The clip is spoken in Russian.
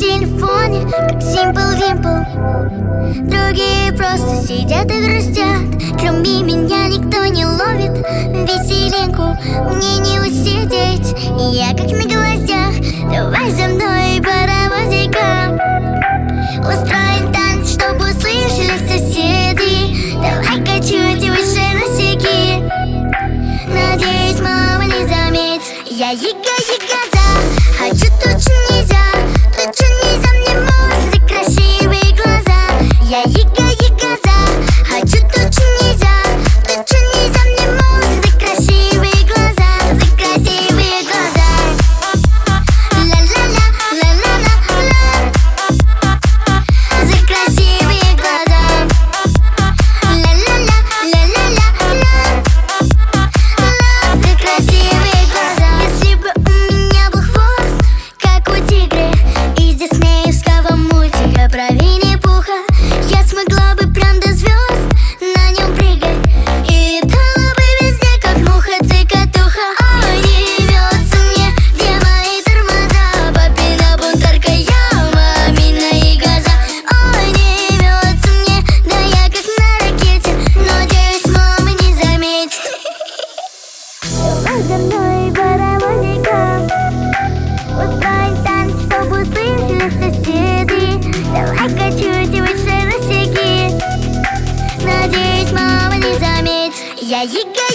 телефоне, как Simple Dimple. Другие просто сидят и грустят. Кроме меня никто не ловит веселинку. Мне не усидеть, я как на гвоздях. Давай за мной паровозиком устроим танец, чтобы услышали соседи. Давай-ка чуть выше носики. Надеюсь, мама не заметит. Я яга-ягоза, хочу тут что нельзя. Тут что нельзя, мне мозг за красивые глаза. Я яга-ягоза, хочу тут что нельзя. Тут что нельзя, мне мозг за красивые глаза. За красивые глаза. Ла-ла-ла, ла-ла-ла-ла. За красивые глаза. Ла-ла-ла, ла-ла-ла-ла. За красивые глаза. Если бы у меня был хвост, как у тигра из диснеевского мультика про Винни-Пуха, я смогла бы прям до звезд на нем прыгать и летала бы везде, как муха-цикатуха. Ой, не имется мне, где мои тормоза? Папина бунтарка, я мамина ягоза. Ой, не имется мне, да я как на ракете. Надеюсь, мама не заметит. Давай за мной паровозиком устроим танец, чтобы услышали соседи. Давай-ка чуть выше носики. Надеюсь, мама не заметит. Я яга